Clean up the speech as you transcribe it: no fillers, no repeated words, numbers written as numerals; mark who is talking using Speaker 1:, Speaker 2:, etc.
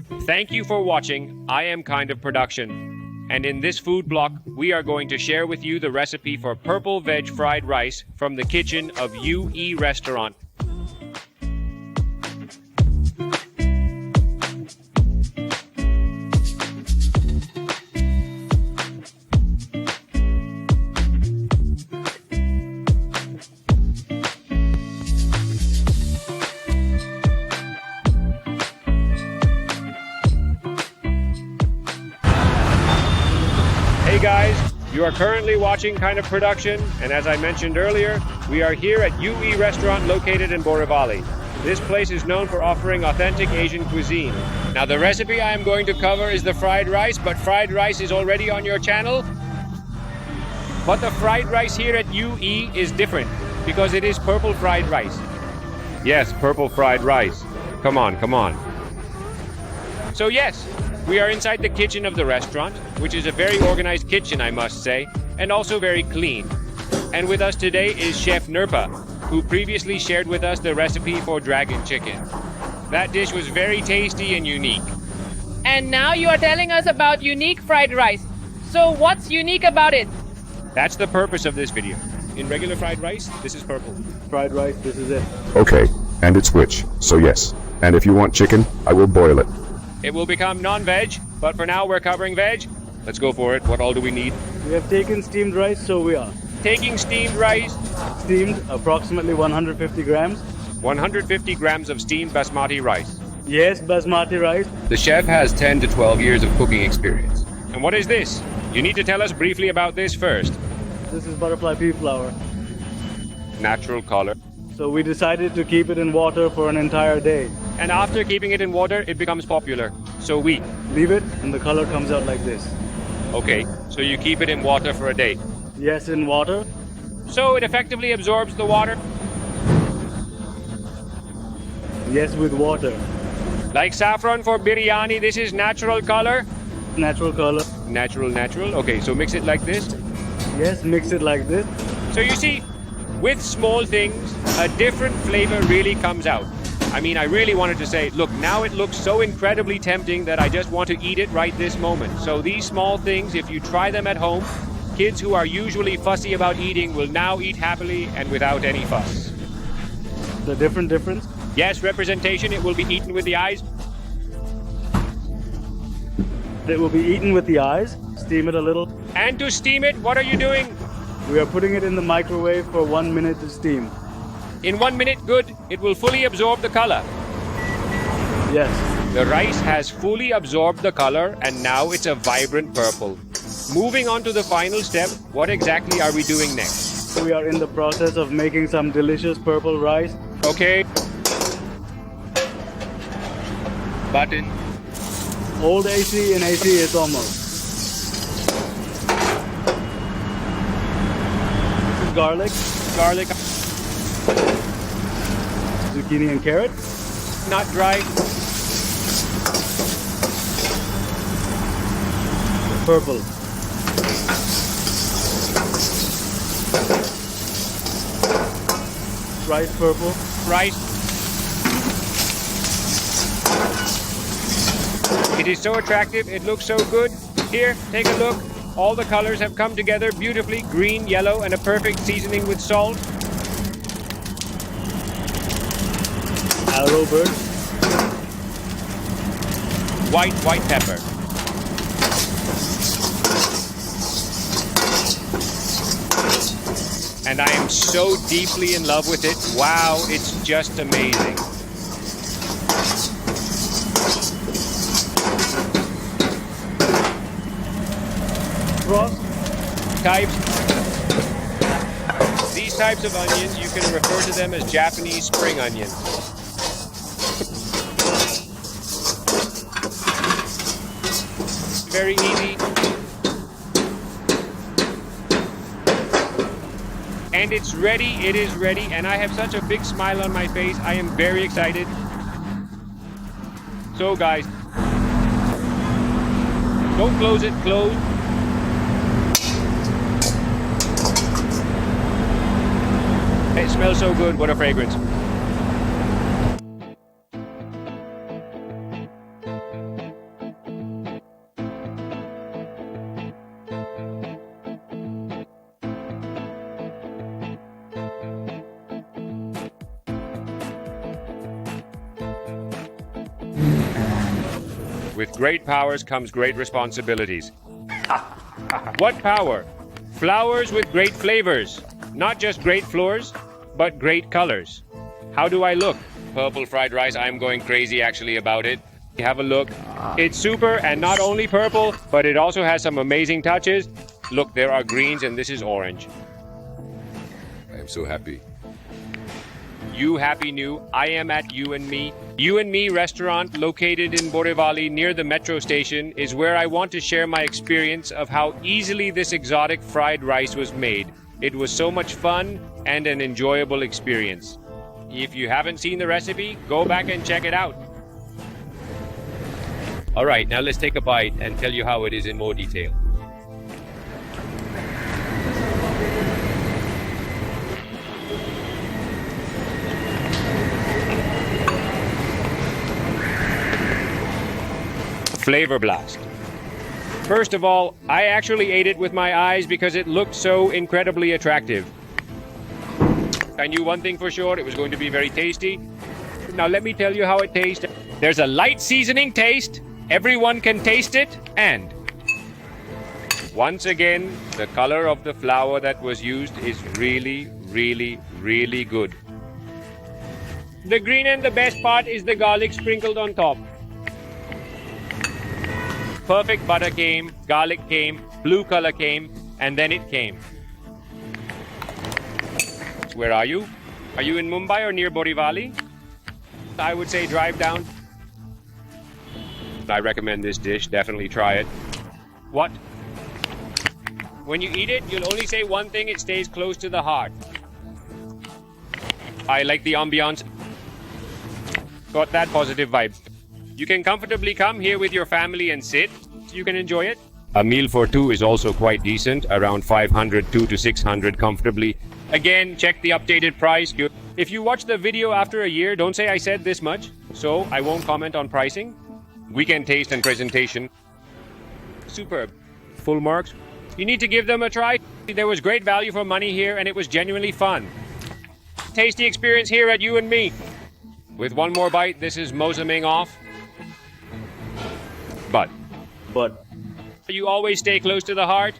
Speaker 1: Thank you for watching I Am Kind of Production. And in this food block, we are going to share with you the recipe for purple veg fried rice from the kitchen of UE Restaurant. Hey guys, you are currently watching Kind of Production, and as I mentioned earlier, we are here at UE Restaurant located in Borivali. This place is known for offering authentic Asian cuisine. Now the recipe I am going to cover is the fried rice, but fried rice is already on your channel. But the fried rice here at UE is different, because it is purple fried rice. Yes, purple fried rice. Come on, come on. So yes, we are inside the kitchen of the restaurant, which is a very organized kitchen, I must say, and also very clean. And with us today is Chef Nirpa, who previously shared with us the recipe for dragon chicken. That dish was very tasty and unique.
Speaker 2: And now you are telling us about unique fried rice. So what's unique about it?
Speaker 1: That's the purpose of this video. In regular fried rice, this is purple.
Speaker 3: Fried rice, this is it.
Speaker 4: Okay, and it's which, so yes. And if you want chicken, I will boil it.
Speaker 1: It will become non-veg, but for now we're covering veg. Let's go for it. What all do we need?
Speaker 3: We have taken steamed rice, so we are.
Speaker 1: Taking steamed rice.
Speaker 3: Steamed, approximately 150 grams.
Speaker 1: 150 grams of steamed basmati rice.
Speaker 3: Yes, basmati rice.
Speaker 1: The chef has 10 to 12 years of cooking experience. And what is this? You need to tell us briefly about this first.
Speaker 3: This is butterfly pea flour.
Speaker 1: Natural color.
Speaker 3: So we decided to keep it in water for an entire day.
Speaker 1: And after keeping it in water, it becomes popular. So we
Speaker 3: Leave it, and the color comes out like this.
Speaker 1: Okay, so you keep it in water for a day.
Speaker 3: Yes, in water.
Speaker 1: So it effectively absorbs the water?
Speaker 3: Yes, with water.
Speaker 1: Like saffron for biryani, this is natural color?
Speaker 3: Natural color.
Speaker 1: Natural. Okay, so mix it like this.
Speaker 3: Yes, mix it like this.
Speaker 1: So you see, with small things, a different flavor really comes out. I mean, I really wanted to say, look, now it looks so incredibly tempting that I just want to eat it right this moment. So these small things, if you try them at home, kids who are usually fussy about eating will now eat happily and without any fuss.
Speaker 3: The difference?
Speaker 1: Yes, representation, it will be eaten with the eyes.
Speaker 3: It will be eaten with the eyes. Steam it a little.
Speaker 1: And to steam it, what are you doing?
Speaker 3: We are putting it in the microwave for 1 minute to steam.
Speaker 1: In 1 minute, good. It will fully absorb the color.
Speaker 3: Yes.
Speaker 1: The rice has fully absorbed the color and now it's a vibrant purple. Moving on to the final step, what exactly are we doing next?
Speaker 3: We are in the process of making some delicious purple rice.
Speaker 1: Okay. Button.
Speaker 3: Old AC and AC is almost. This is garlic.
Speaker 1: Garlic.
Speaker 3: Zucchini and carrot.
Speaker 1: Not dry.
Speaker 3: Purple. Rice purple.
Speaker 1: Rice. It is so attractive. It looks so good. Here, take a look. All the colors have come together beautifully. Green, yellow, and a perfect seasoning with salt.
Speaker 3: Arrowbird.
Speaker 1: White pepper. And I am so deeply in love with it. Wow, it's just amazing.
Speaker 3: Frost.
Speaker 1: These types of onions, you can refer to them as Japanese spring onions. Very easy. And it's ready, it is ready, and I have such a big smile on my face. I am very excited. So guys, don't close it, close. It smells so good, what a fragrance. With great powers comes great responsibilities. What power? Flowers with great flavors. Not just great floors, but great colors. How do I look? Purple fried rice, I'm going crazy actually about it. Have a look. It's super, and not only purple, but it also has some amazing touches. Look, there are greens and this is orange.
Speaker 5: I am so happy.
Speaker 1: You happy new? I am at You and Me. You and Me restaurant located in Borivali near the metro station is where I want to share my experience of how easily this exotic fried rice was made. It was so much fun and an enjoyable experience. If you haven't seen the recipe, go back and check it out. All right, now let's take a bite and tell you how it is in more detail. Flavor blast. First of all, I actually ate it with my eyes because it looked so incredibly attractive. I knew one thing for sure, it was going to be very tasty. Now let me tell you how it tastes. There's a light seasoning taste, everyone can taste it, and once again, the color of the flour that was used is really, really, really good. The green and the best part is the garlic sprinkled on top. Perfect butter came, garlic came, blue color came, and then it came. Where are you? Are you in Mumbai or near Borivali? I would say drive down. I recommend this dish, definitely try it. What? When you eat it, you'll only say one thing, it stays close to the heart. I like the ambiance. Got that positive vibe. You can comfortably come here with your family and sit. You can enjoy it. A meal for two is also quite decent, around 500 to 600 comfortably. Again, check the updated price. If you watch the video after a year, don't say I said this much, so I won't comment on pricing. Weekend taste and presentation. Superb. Full marks. You need to give them a try. There was great value for money here and it was genuinely fun. Tasty experience here at You and Me. With one more bite, this is mosuming off. But
Speaker 3: But
Speaker 1: you always stay close to the heart.